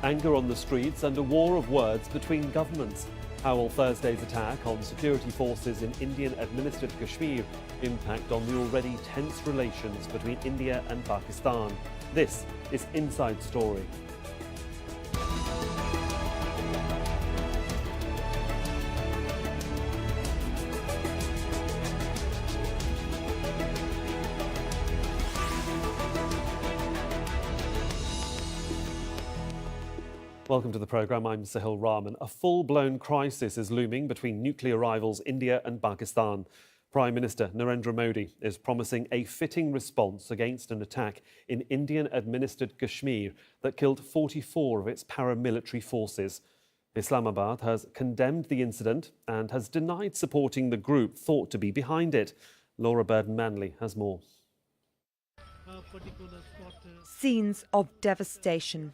anger on the streets and a war of words between governments. How will Thursday's attack on security forces in Indian-administered Kashmir impact on the already tense relations between India and Pakistan? This is Inside Story. Welcome to the programme. I'm Sahil Rahman. A full-blown crisis is looming between nuclear rivals India and Pakistan. Prime Minister Narendra Modi is promising a fitting response against an attack in Indian-administered Kashmir that killed 44 of its paramilitary forces. Islamabad has condemned the incident and has denied supporting the group thought to be behind it. Laura Burden-Manley has more. Scenes of devastation.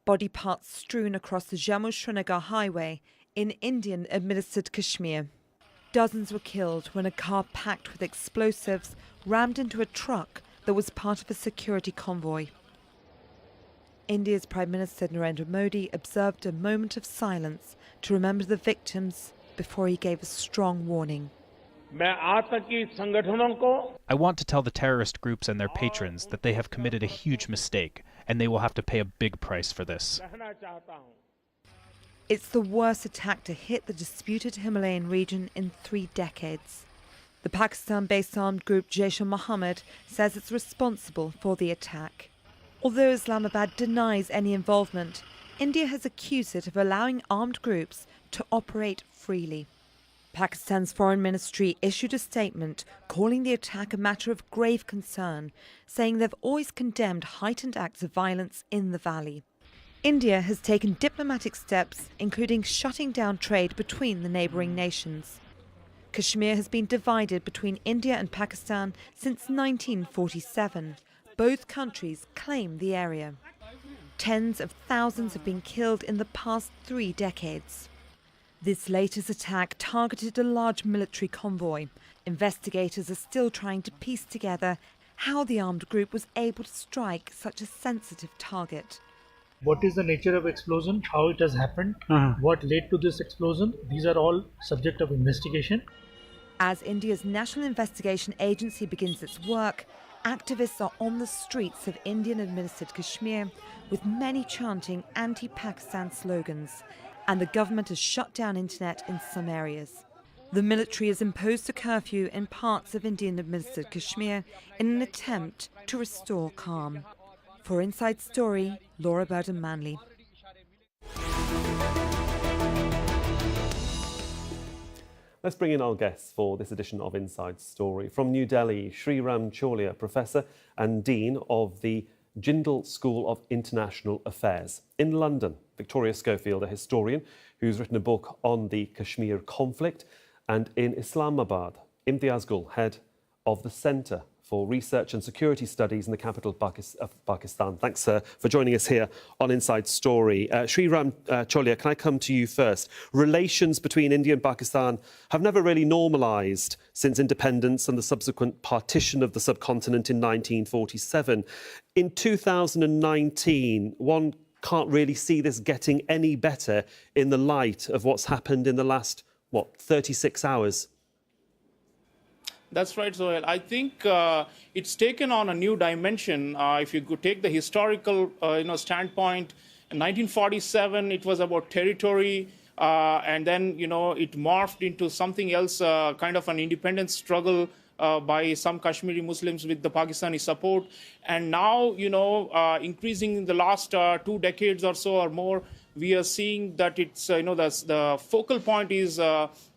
Body parts strewn across the Jammu-Srinagar highway in Indian-administered Kashmir. Dozens were killed when a car packed with explosives rammed into a truck that was part of a security convoy. India's Prime Minister Narendra Modi observed a moment of silence to remember the victims before he gave a strong warning. I want to tell the terrorist groups and their patrons that they have committed a huge mistake and they will have to pay a big price for this. It's the worst attack to hit the disputed Himalayan region in 3 decades. The Pakistan-based armed group Jaish-e-Mohammed says it's responsible for the attack. Although Islamabad denies any involvement, India has accused it of allowing armed groups to operate freely. Pakistan's foreign ministry issued a statement calling the attack a matter of grave concern, saying they've always condemned heightened acts of violence in the valley. India has taken diplomatic steps, including shutting down trade between the neighbouring nations. Kashmir has been divided between India and Pakistan since 1947. Both countries claim the area. Tens of thousands have been killed in the past 3 decades. This latest attack targeted a large military convoy. Investigators are still trying to piece together how the armed group was able to strike such a sensitive target. What is the nature of explosion, how it has happened, what led to this explosion, these are all subject of investigation. As India's National Investigation Agency begins its work, activists are on the streets of Indian-administered Kashmir, with many chanting anti-Pakistan slogans. And the government has shut down internet in some areas. The military has imposed a curfew in parts of Indian-administered Kashmir in an attempt to restore calm. For Inside Story, Laura Burden-Manley. Let's bring in our guests for this edition of Inside Story. From New Delhi, Sreeram Chaulia, Professor and Dean of the Jindal School of International Affairs. In London, Victoria Schofield, a historian who's written a book on the Kashmir conflict. And in Islamabad, Imtiaz Gul, head of the Centre for Research and Security Studies in the capital of Pakistan. Thanks, sir, for joining us here on Inside Story. Sreeram Chaulia, can I come to you first? Relations between India and Pakistan have never really normalised since independence and the subsequent partition of the subcontinent in 1947. In 2019, one can't really see this getting any better in the light of what's happened in the last, 36 hours? That's right, Sohail. I think it's taken on a new dimension. If you could take the historical standpoint, in 1947, it was about territory, and then, it morphed into something else, kind of an independence struggle by some Kashmiri Muslims with the Pakistani support. And now, increasing in the last 2 decades or so or more, we are seeing that it's, the focal point is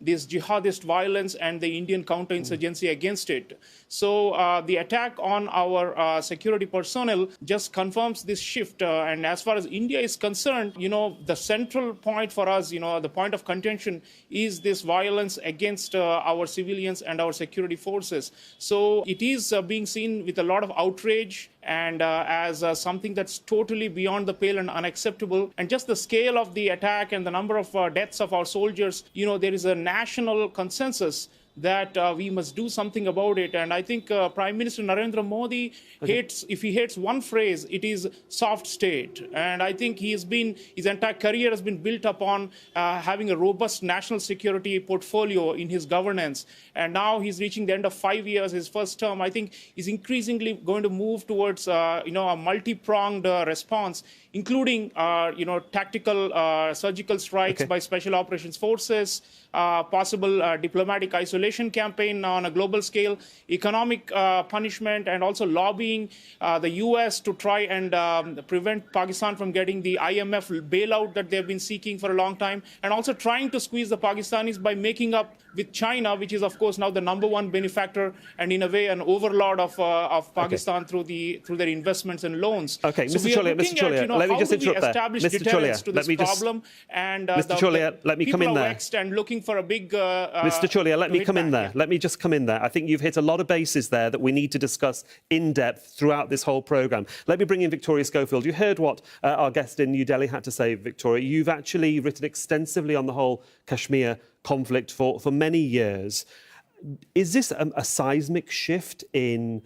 this jihadist violence and the Indian counterinsurgency against it. So the attack on our security personnel just confirms this shift. And as far as India is concerned, the central point for us, the point of contention is this violence against our civilians and our security forces. So it is being seen with a lot of outrage and as something that's totally beyond the pale and unacceptable. And just the scale of the attack and the number of deaths of our soldiers, there is a national consensus that we must do something about it. And I think Prime Minister Narendra Modi if he hates one phrase, it is soft state. And I think his entire career has been built upon having a robust national security portfolio in his governance. And now he's reaching the end of 5 years, his first term. I think he's increasingly going to move towards a multi-pronged response, including tactical surgical strikes by special operations forces, possible diplomatic isolation campaign on a global scale, economic punishment, and also lobbying the US to try and prevent Pakistan from getting the IMF bailout that they've been seeking for a long time, and also trying to squeeze the Pakistanis by making up with China, which is of course now the #1 benefactor and in a way an overlord of Pakistan through their investments and loans. Okay, so Mr. Chaulia, let me just interrupt there. Mr. Chaulia, to this problem, and Mr. Chaulia, let me come in there. And looking for a big. Mr. Chaulia, let me come in there. Let me just come in there. I think you've hit a lot of bases there that we need to discuss in depth throughout this whole programme. Let me bring in Victoria Schofield. You heard what our guest in New Delhi had to say, Victoria. You've actually written extensively on the whole Kashmir conflict for many years. Is this a seismic shift in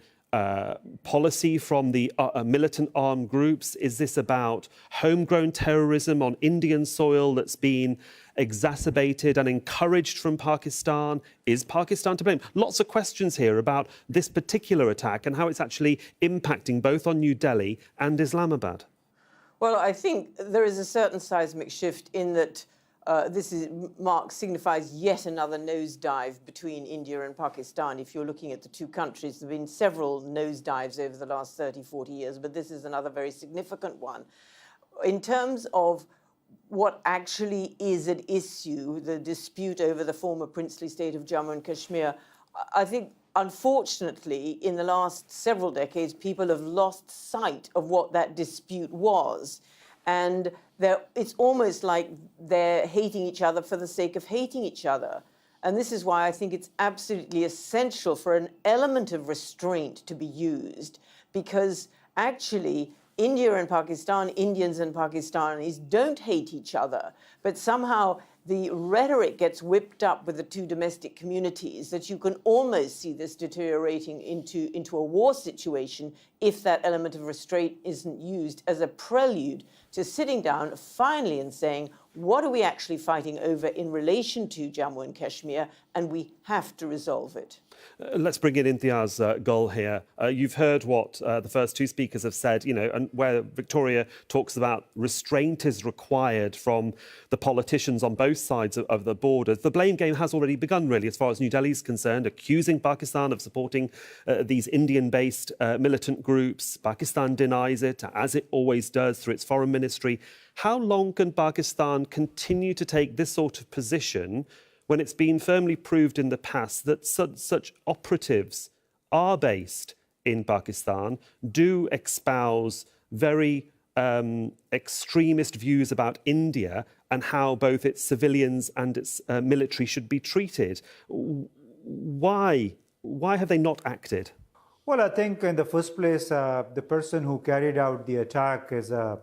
policy from the militant armed groups? Is this about homegrown terrorism on Indian soil that's been exacerbated and encouraged from Pakistan? Is Pakistan to blame? Lots of questions here about this particular attack and how it's actually impacting both on New Delhi and Islamabad. Well, I think there is a certain seismic shift in that signifies yet another nosedive between India and Pakistan. If you're looking at the two countries, there have been several nosedives over the last 30, 40 years, but this is another very significant one. In terms of what actually is at issue, the dispute over the former princely state of Jammu and Kashmir, I think, unfortunately, in the last several decades, people have lost sight of what that dispute was. And it's almost like they're hating each other for the sake of hating each other. And this is why I think it's absolutely essential for an element of restraint to be used, because actually India and Pakistan, Indians and Pakistanis don't hate each other, but somehow the rhetoric gets whipped up with the two domestic communities that you can almost see this deteriorating into a war situation if that element of restraint isn't used as a prelude to sitting down finally and saying, what are we actually fighting over in relation to Jammu and Kashmir, and we have to resolve it. Let's bring in Imtiaz Gul here. You've heard what the first two speakers have said, and where Victoria talks about restraint is required from the politicians on both sides of the border. The blame game has already begun, really, as far as New Delhi is concerned, accusing Pakistan of supporting these Indian-based militant groups. Pakistan denies it, as it always does, through its foreign ministry. How long can Pakistan continue to take this sort of position when it's been firmly proved in the past that such operatives are based in Pakistan, do espouse very extremist views about India and how both its civilians and its military should be treated? Why have they not acted? Well, I think in the first place, the person who carried out the attack is a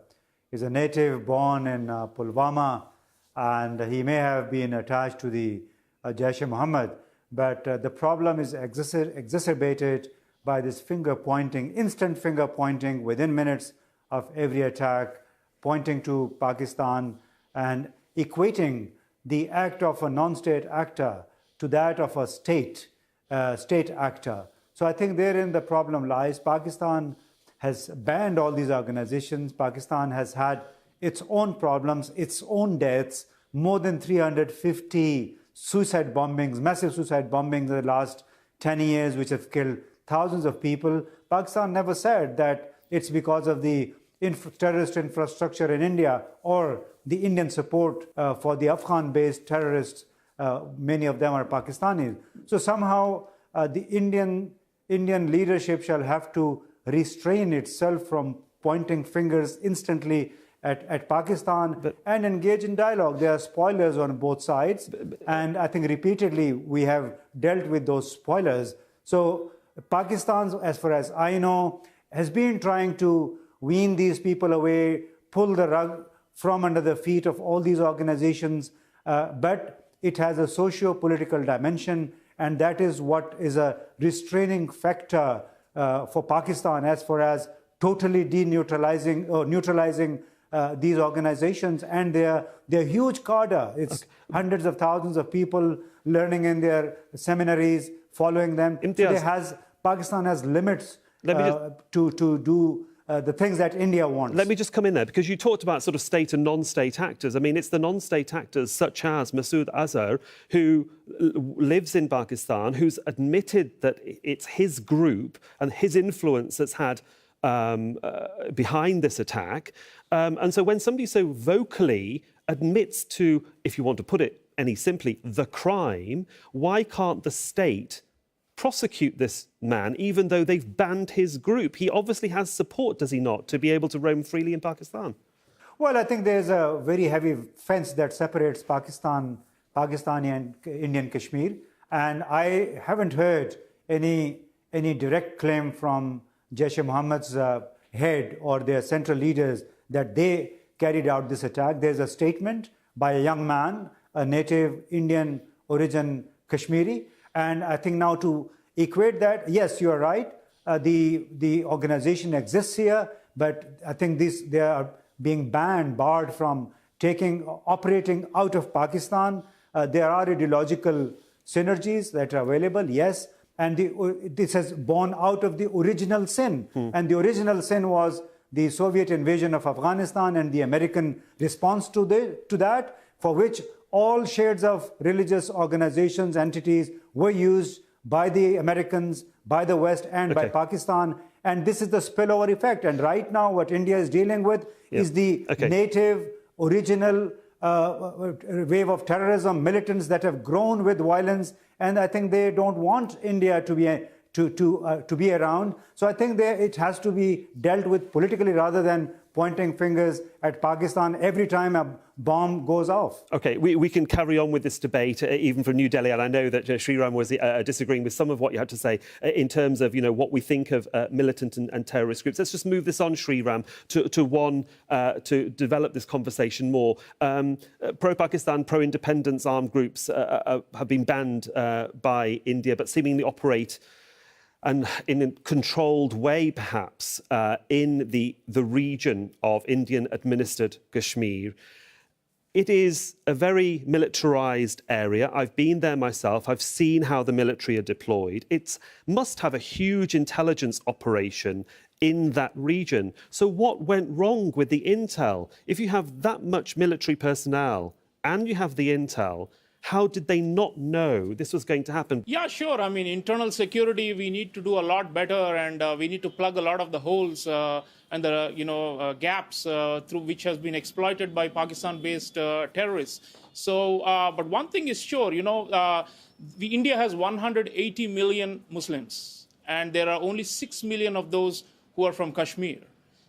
native born in Pulwama, and he may have been attached to the Jaish-e-Mohammed, but the problem is exacerbated by this finger-pointing, instant finger-pointing within minutes of every attack, pointing to Pakistan and equating the act of a non-state actor to that of a state actor. So I think therein the problem lies. Pakistan has banned all these organizations. Pakistan has had its own problems, its own deaths, more than 350 suicide bombings, massive suicide bombings in the last 10 years, which have killed thousands of people. Pakistan never said that it's because of the terrorist infrastructure in India or the Indian support for the Afghan-based terrorists. Many of them are Pakistanis. So somehow the Indian leadership shall have to restrain itself from pointing fingers instantly at Pakistan and engage in dialogue. There are spoilers on both sides, and I think repeatedly we have dealt with those spoilers. So Pakistan, as far as I know, has been trying to wean these people away, pull the rug from under the feet of all these organizations, but it has a socio-political dimension, and that is what is a restraining factor for Pakistan as far as totally deneutralizing or neutralizing these organizations and their huge cadre. It's hundreds of thousands of people learning in their seminaries, following them. So Pakistan has limits to do the things that India wants. Let me just come in there, because you talked about sort of state and non-state actors. I mean, it's the non-state actors such as Masood Azhar, who lives in Pakistan, who's admitted that it's his group and his influence that's had behind this attack. And so when somebody so vocally admits to, if you want to put it any simply, the crime, why can't the state prosecute this man, even though they've banned his group? He obviously has support, does he not, to be able to roam freely in Pakistan? Well, I think there's a very heavy fence that separates Pakistani and Indian Kashmir, and I haven't heard any direct claim from Jaish-e-Mohammed's head or their central leaders that they carried out this attack. There's a statement by a young man, a native Indian origin Kashmiri, and I think now to equate that, yes, you are right, the organization exists here, but I think they are being barred from operating out of Pakistan. There are ideological synergies that are available, yes, and this has born out of the original sin. And the original sin was the Soviet invasion of Afghanistan and the American response to that, for which all shades of religious organizations, entities were used by the Americans, by the West, and by Pakistan. And this is the spillover effect. And right now, what India is dealing with is the native, original wave of terrorism, militants that have grown with violence. And I think they don't want India to be around. So I think it has to be dealt with politically rather than pointing fingers at Pakistan every time a bomb goes off. OK, we can carry on with this debate, even from New Delhi, and I know that Sreeram was disagreeing with some of what you had to say in terms of, what we think of militant and terrorist groups. Let's just move this on, Sreeram, to develop this conversation more. Pro-Pakistan, pro-independence armed groups have been banned by India, but seemingly operate and in a controlled way, perhaps, in the region of Indian-administered Kashmir. It is a very militarised area. I've been there myself. I've seen how the military are deployed. It must have a huge intelligence operation in that region. So what went wrong with the intel? If you have that much military personnel and you have the intel, how did they not know this was going to happen? Yeah, sure. I mean, internal security, we need to do a lot better, and we need to plug a lot of the holes and the gaps through which has been exploited by Pakistan-based terrorists. So, but one thing is sure, India has 180 million Muslims, and there are only 6 million of those who are from Kashmir.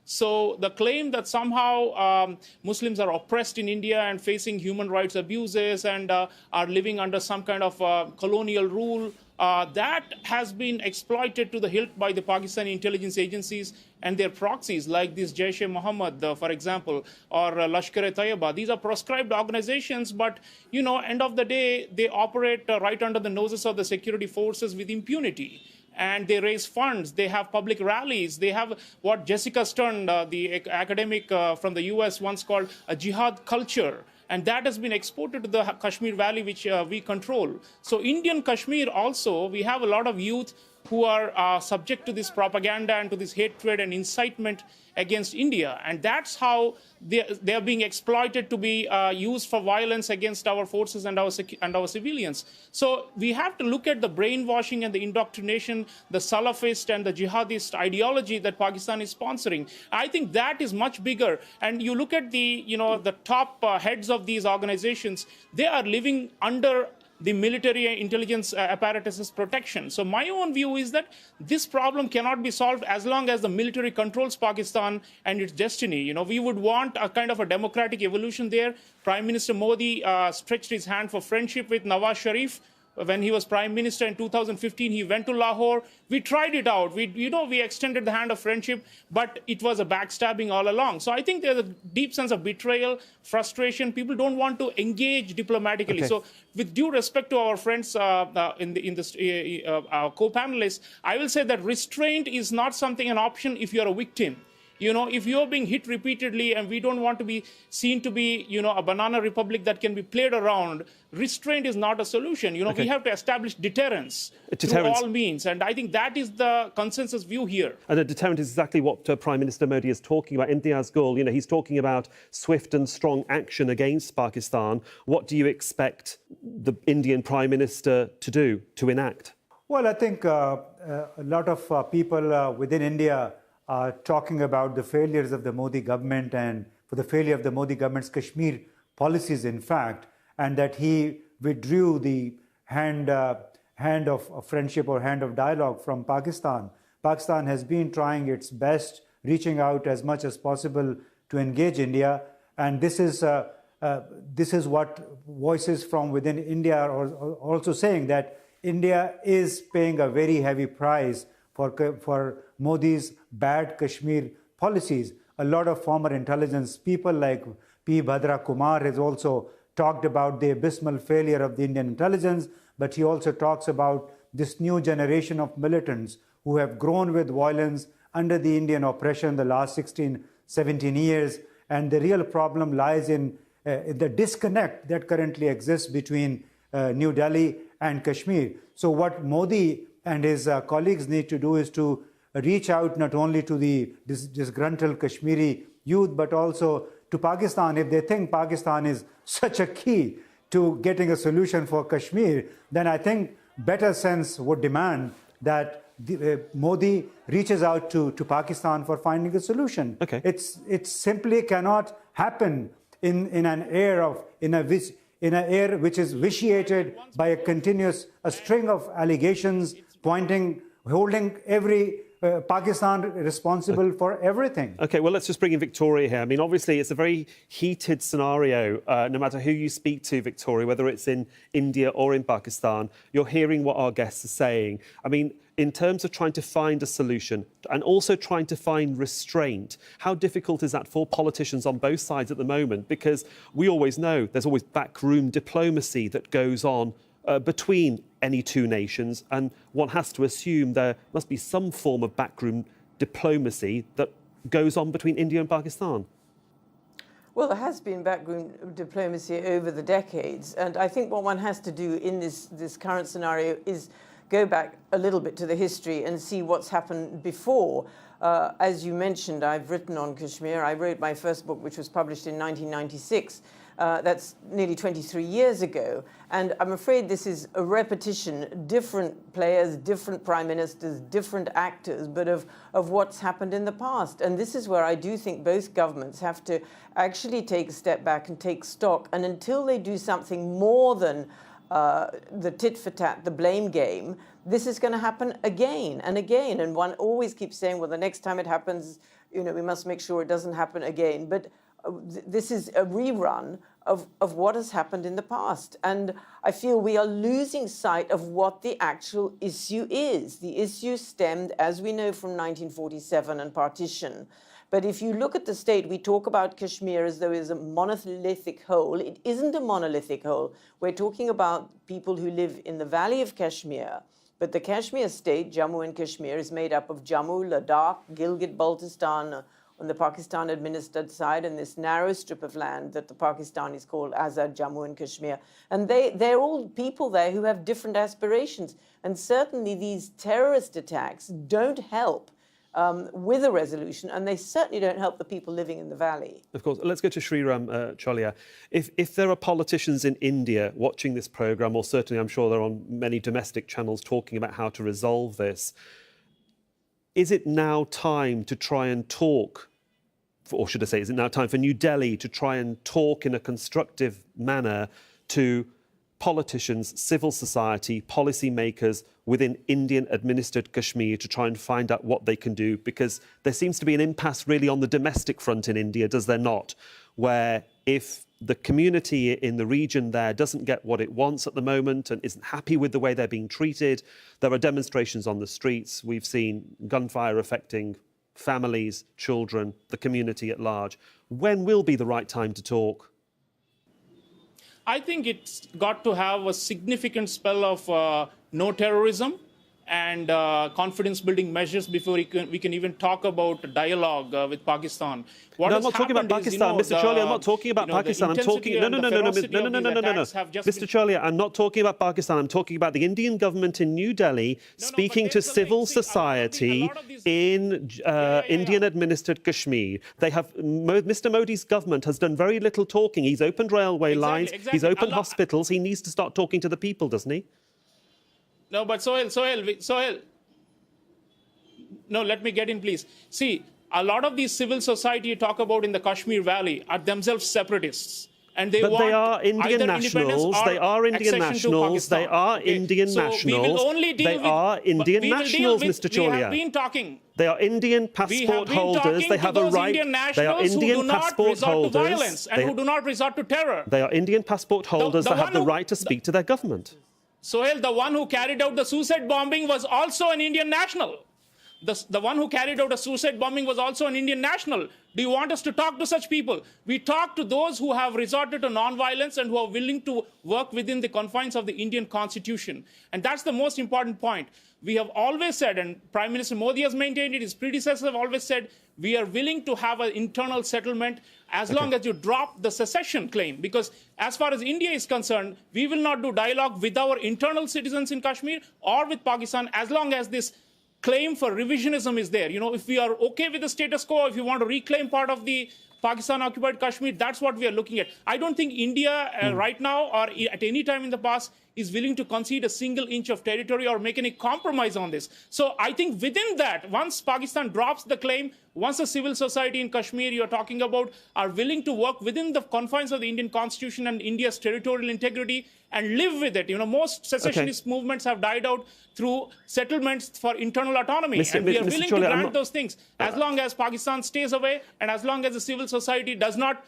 So the claim that somehow Muslims are oppressed in India and facing human rights abuses and are living under some kind of colonial rule, that has been exploited to the hilt by the Pakistani intelligence agencies and their proxies, like this Jaish-e-Mohammed, for example, or Lashkar-e-Taiba. These are proscribed organizations, but, end of the day, they operate right under the noses of the security forces with impunity. And they raise funds, they have public rallies, they have what Jessica Stern, the academic from the US, once called a jihad culture. And that has been exported to the Kashmir Valley, which we control. So Indian Kashmir also, we have a lot of youth who are subject to this propaganda and to this hatred and incitement against India. And that's how they are being exploited to be used for violence against our forces and our civilians. So we have to look at the brainwashing and the indoctrination, the Salafist and the jihadist ideology that Pakistan is sponsoring. I think that is much bigger. And you look at the top heads of these organizations, they are living under the military and intelligence apparatus's protection. So my own view is that this problem cannot be solved as long as the military controls Pakistan and its destiny. We would want a kind of a democratic evolution there. Prime Minister Modi stretched his hand for friendship with Nawaz Sharif, When he was Prime Minister in 2015, he went to Lahore. We tried it out. We extended the hand of friendship, but it was a backstabbing all along. So I think there's a deep sense of betrayal, frustration. People don't want to engage diplomatically. Okay. So with due respect to our friends our co-panelists, I will say that restraint is not an option if you're a victim. If you're being hit repeatedly and we don't want to be seen to be, a banana republic that can be played around, restraint is not a solution. Okay. We have to establish deterrence through all means. And I think that is the consensus view here. And a deterrent is exactly what Prime Minister Modi is talking about. Imtiaz Gul, he's talking about swift and strong action against Pakistan. What do you expect the Indian Prime Minister to do, to enact? Well, I think a lot of people within India are talking about the failures of the Modi government and for the failure of the Modi government's Kashmir policies, in fact, and that he withdrew the hand of friendship or hand of dialogue from Pakistan. Pakistan has been trying its best, reaching out as much as possible to engage India, and this is what voices from within India are also saying, that India is paying a very heavy price for Modi's bad Kashmir policies. A lot of former intelligence people like P. Bhadra Kumar has also talked about the abysmal failure of the Indian intelligence, but he also talks about this new generation of militants who have grown with violence under the Indian oppression the last 16, 17 years. And the real problem lies in the disconnect that currently exists between New Delhi and Kashmir. So what Modi and his colleagues need to do is to reach out not only to the disgruntled Kashmiri youth, but also to Pakistan. If they think Pakistan is such a key to getting a solution for Kashmir, then I think better sense would demand that Modi reaches out to Pakistan for finding a solution. Okay. It simply cannot happen in an air which is vitiated by a string of allegations holding every Pakistan responsible for everything. OK, well, let's just bring in Victoria here. I mean, obviously, it's a very heated scenario, no matter who you speak to, Victoria, whether it's in India or in Pakistan. You're hearing what our guests are saying. I mean, in terms of trying to find a solution and also trying to find restraint, how difficult is that for politicians on both sides at the moment? Because we always know there's always backroom diplomacy that goes on between any two nations, and one has to assume there must be some form of backroom diplomacy that goes on between India and Pakistan. Well, there has been backroom diplomacy over the decades, and I think what one has to do in this current scenario is go back a little bit to the history and see what's happened before. As you mentioned, I've written on Kashmir. I wrote my first book, which was published in 1996. That's nearly 23 years ago. And I'm afraid this is a repetition, different players, different prime ministers, different actors, but of what's happened in the past. And this is where I do think both governments have to actually take a step back and take stock. And until they do something more than the tit-for-tat, the blame game, this is going to happen again and again. And one always keeps saying, well, the next time it happens, we must make sure it doesn't happen again. But this is a rerun of what has happened in the past. And I feel we are losing sight of what the actual issue is. The issue stemmed, as we know, from 1947 and partition. But if you look at the state, we talk about Kashmir as though it's a monolithic whole. It isn't a monolithic whole. We're talking about people who live in the valley of Kashmir. But the Kashmir state, Jammu and Kashmir, is made up of Jammu, Ladakh, Gilgit-Baltistan, on the Pakistan-administered side, and this narrow strip of land that the Pakistanis call Azad Jammu and Kashmir. And they're all people there who have different aspirations. And certainly these terrorist attacks don't help with a resolution, and they certainly don't help the people living in the valley. Of course. Let's go to Sreeram Chaulia. If there are politicians in India watching this programme, or certainly I'm sure they're on many domestic channels talking about how to resolve this, is it now time to try and talk, or should I say, is it now time for New Delhi to try and talk in a constructive manner to politicians, civil society, policymakers within Indian-administered Kashmir to try and find out what they can do? Because there seems to be an impasse really on the domestic front in India, does there not? where if the community in the region there doesn't get what it wants at the moment and isn't happy with the way they're being treated, there are demonstrations on the streets. We've seen gunfire affecting families, children, the community at large. When will be the right time to talk? I think it's got to have a significant spell of no terrorism and confidence-building measures before we can even talk about dialogue with Pakistan. No, I'm not talking about Pakistan, Mr. Chaulia. I'm not talking about Pakistan. I'm talking no, Mr. Chaulia. I'm not talking about Pakistan. I'm talking about the Indian government in New Delhi speaking to civil society in Indian-administered Kashmir. They have Mr. Modi's government has done very little talking. He's opened railway lines. He's opened hospitals. He needs to start talking to the people, doesn't he? No, but Sohail, no, let me get in, please. See, a lot of these civil society you talk about in the Kashmir Valley are themselves separatists. And they but want they are Indian nationals. They are Indian nationals. They are Indian nationals. They are Indian nationals, Mr. Chaulia. We have been talking. They are Indian passport holders. They have a right. They are Indian passport holders. And who do not resort to terror. They are Indian passport holders that have the right to speak to their government. Sohail, the one who carried out the suicide bombing was also an Indian national. The one who carried out a suicide bombing was also an Indian national. Do you want us to talk to such people? We talk to those who have resorted to non-violence and who are willing to work within the confines of the Indian constitution. And that's the most important point. We have always said, and Prime Minister Modi has maintained it, his predecessors have always said, we are willing to have an internal settlement as long as you drop the secession claim. Because as far as India is concerned, we will not do dialogue with our internal citizens in Kashmir or with Pakistan as long as this claim for revisionism is there. You know, if we are okay with the status quo, if you want to reclaim part of the Pakistan-occupied Kashmir, that's what we are looking at. I don't think India right now or at any time in the past is willing to concede a single inch of territory or make any compromise on this. So I think within that, once Pakistan drops the claim, once the civil society in Kashmir you're talking about are willing to work within the confines of the Indian constitution and India's territorial integrity and live with it. You know, most secessionist movements have died out through settlements for internal autonomy. And we are willing to grant those things as long as Pakistan stays away and as long as the civil society does not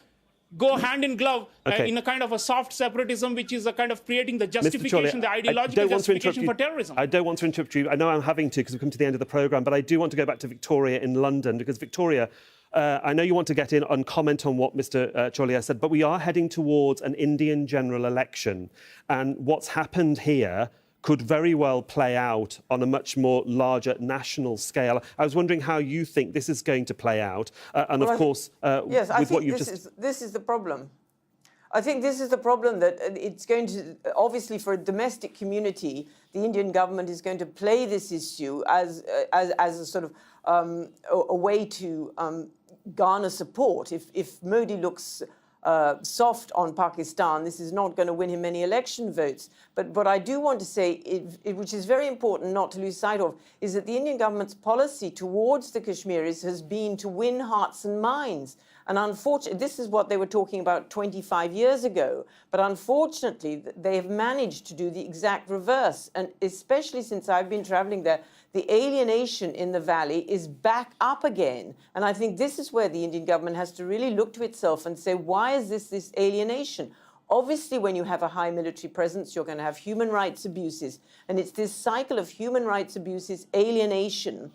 go hand in glove in a kind of a soft separatism, which is a kind of creating the justification, the ideological justification for terrorism. I don't want to interrupt you. I know I'm having to because we've come to the end of the programme, but I do want to go back to Victoria in London because Victoria, I know you want to get in and comment on what Mr. Chaulia said, but we are heading towards an Indian general election. And what's happened here could very well play out on a much more larger national scale. I was wondering how you think this is going to play out. And of course, yes, I with think what you've this is the problem. I think this is the problem that it's going to, obviously for a domestic community, the Indian government is going to play this issue as a sort of a way to garner support. If Modi looks soft on Pakistan, this is not going to win him many election votes. But what I do want to say, which is very important not to lose sight of, is that the Indian government's policy towards the Kashmiris has been to win hearts and minds. And unfortunately, this is what they were talking about 25 years ago. But unfortunately, they have managed to do the exact reverse. And especially since I've been traveling there, the alienation in the valley is back up again. And I think this is where the Indian government has to really look to itself and say, why is this alienation? Obviously, when you have a high military presence, you're going to have human rights abuses. And it's this cycle of human rights abuses, alienation,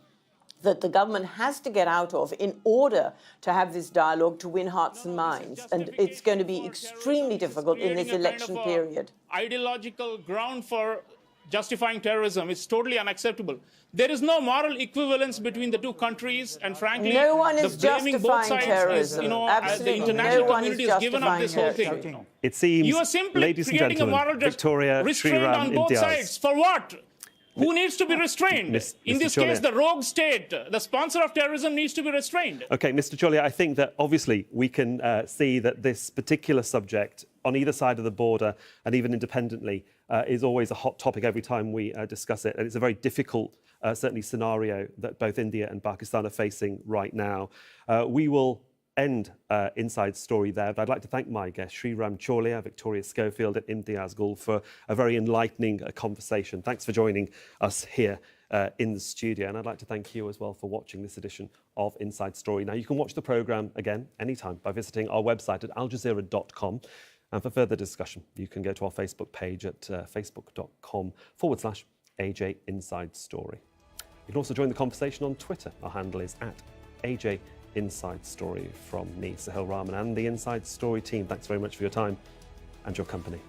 that the government has to get out of in order to have this dialogue to win hearts and minds. And it's going to be extremely difficult in this election period. Ideological ground for justifying terrorism is totally unacceptable. There is no moral equivalence between the two countries, and frankly, no one is blaming both justifying sides terrorism. is, you know, Absolutely. the international No community has given up this whole thing. It seems, you are simply ladies and creating gentlemen, a moral Victoria, restraint Sreeram, on both sides. For what? Who needs to be restrained? In this case, the rogue state, the sponsor of terrorism, needs to be restrained. OK, Mr. Chaulia, I think that obviously we can see that this particular subject on either side of the border and even independently is always a hot topic every time we discuss it. And it's a very difficult, certainly, scenario that both India and Pakistan are facing right now. We will end Inside Story there, but I'd like to thank my guests, Sreeram Chaulia, Victoria Schofield and Imtiaz Gul, for a very enlightening conversation. Thanks for joining us here in the studio. And I'd like to thank you as well for watching this edition of Inside Story. Now, you can watch the programme again anytime by visiting our website at aljazeera.com. And for further discussion, you can go to our Facebook page at facebook.com/AJ Inside Story. You can also join the conversation on Twitter. Our handle is at AJ Inside Story. From me, Sahil Rahman, and the Inside Story team, thanks very much for your time and your company.